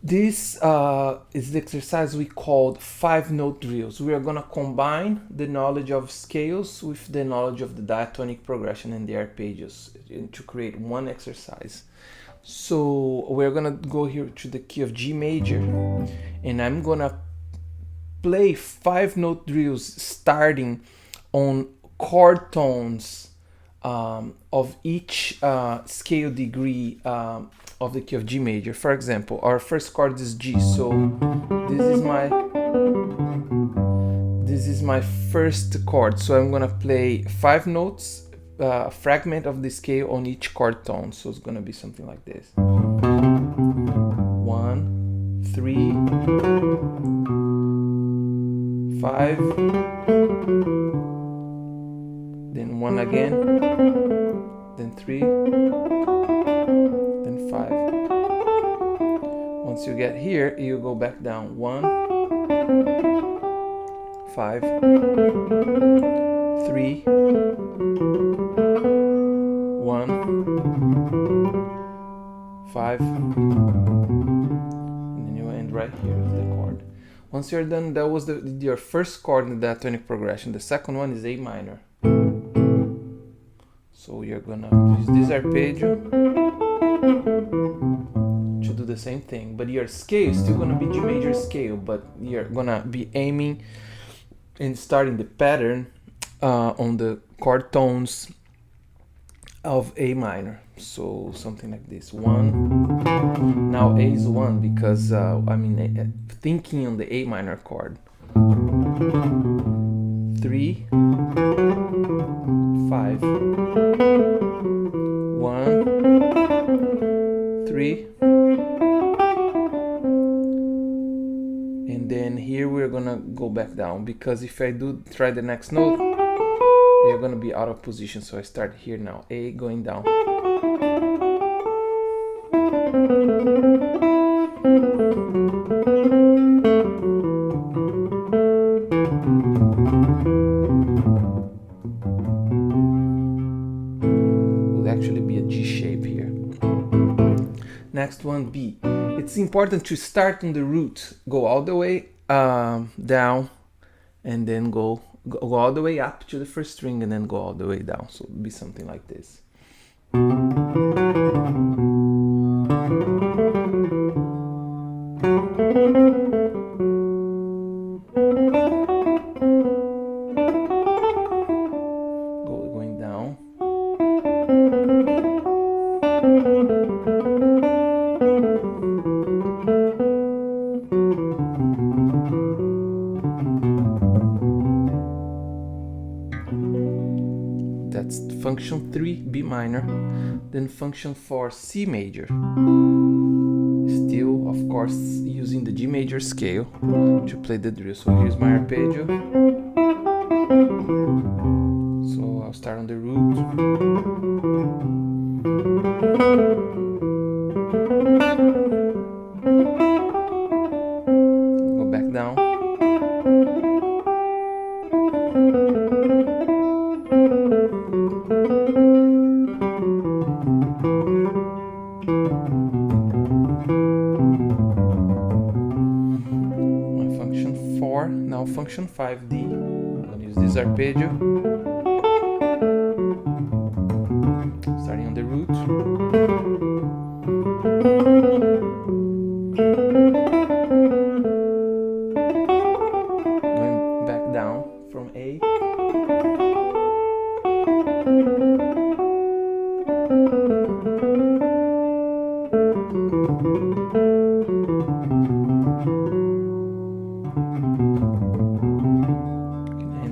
This is the exercise we called 5-note drills. We are going to combine the knowledge of scales with the knowledge of the diatonic progression and the arpeggios to create one exercise. So we're going to go here to the key of G major, and I'm going to play 5-note drills starting on chord tones of each scale degree of the key of G major. For example, our first chord is G, so this is my first chord. So I'm gonna play 5 notes, fragment of the scale on each chord tone. So it's gonna be something like this: 1, 3, 5, then 1 again, then 3, then 5. Once you get here, you go back down: 1, 5, 3, 1, 5, and then you end right here with the chord. Once you're done, that was your first chord in the diatonic progression. The second one is A minor. So you're gonna use this arpeggio to do the same thing, but your scale is still gonna be G major scale, but you're gonna be aiming and starting the pattern on the chord tones of A minor. So something like this: 1. Now A is 1 because thinking on the A minor chord. 3, 5, 1, 3, and then here we're gonna go back down, because if I do try the next note, you're gonna be out of position. So I start here now, A going down. Will actually be a G shape here. Next one, B. It's important to start on the root, go all the way down, and then go all the way up to the first string, and then go all the way down. So it'll be something like this. Going down. That's function 3, B minor. Then function 4, C major. Still, of course, using the G major scale to play the drill. So here's my arpeggio. So I'll start on the root. Go back down. Now function 5D. I'm gonna use this arpeggio, starting on the root, going back down from A,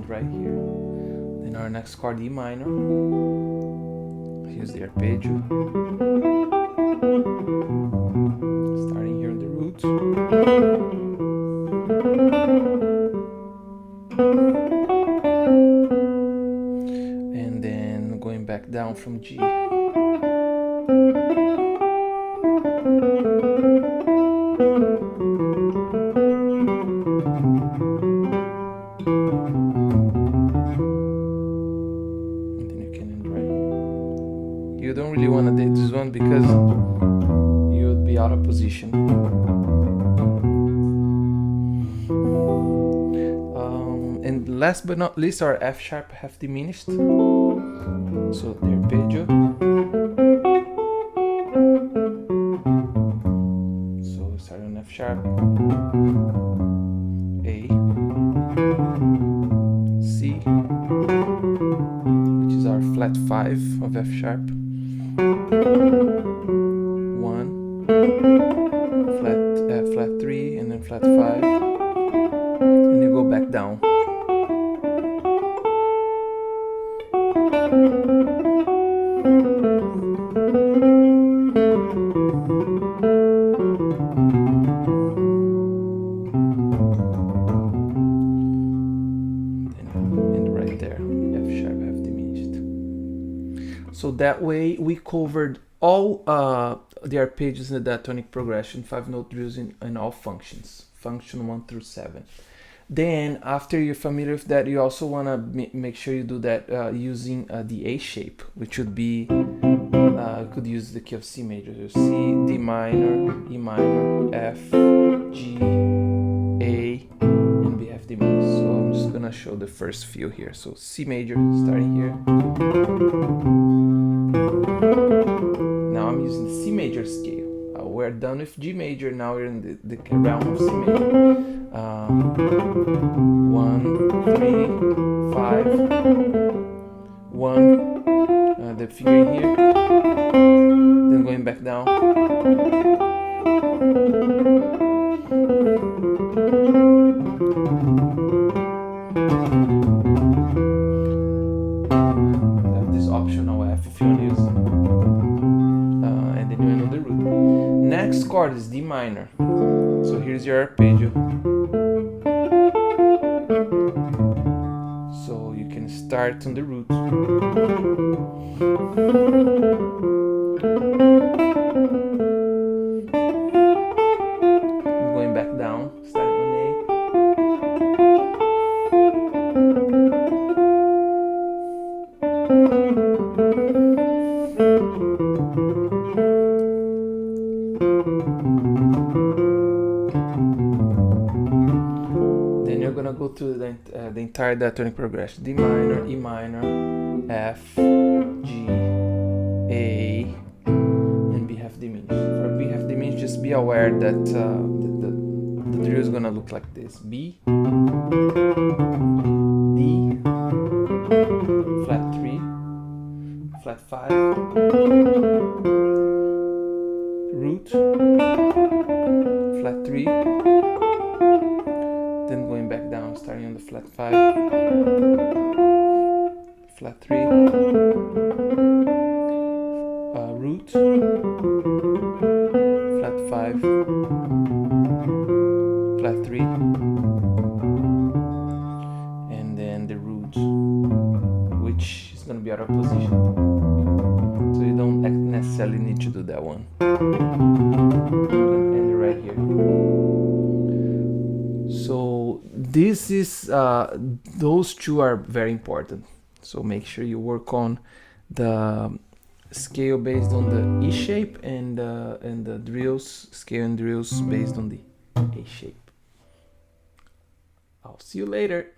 right here. Then our next chord, E minor. Here's the arpeggio, starting here on the root, and then going back down from G. You don't really want to do this one because you would be out of position. last but not least, our F sharp half diminished. So the arpeggio. So we start on F sharp, A, C, which is our flat 5 of F sharp, 1, flat 3, and then flat 5, and you go back down. So that way we covered all the arpeggios in the diatonic progression, 5-note drills in all functions, function 1 through 7. Then after you're familiar with that, you also want to make sure you do that using the A shape, which would be, you could use the key of C major, so C, D minor, E minor, F, G, A, and B half diminished. So I'm just gonna show the first few here. So C major, starting here. Now I'm using the C major scale. We're done with G major, now we're in the realm of C major. 1, 3, 5, 1, the finger here, then going back down. This optional F if you want to use, and then you end on the root. Next chord is D minor. So here's your arpeggio. So you can start on the root. Going back down, starting on A. Then you're gonna go through the entire diatonic progression: D minor, E minor, F, G, A, and B half diminished. For B half diminished, just be aware that the drill is gonna look like this: B, D, flat 3, flat 5, root, flat 3, then going back down, starting on the flat 5, flat 3, root, flat 5, flat 3, and then the root, which is going to be out of position. So you don't necessarily need to do that one. I'm going to end it right here. So this is those two are very important. So make sure you work on the scale based on the E shape and the drills, scale and drills based on the A shape. I'll see you later.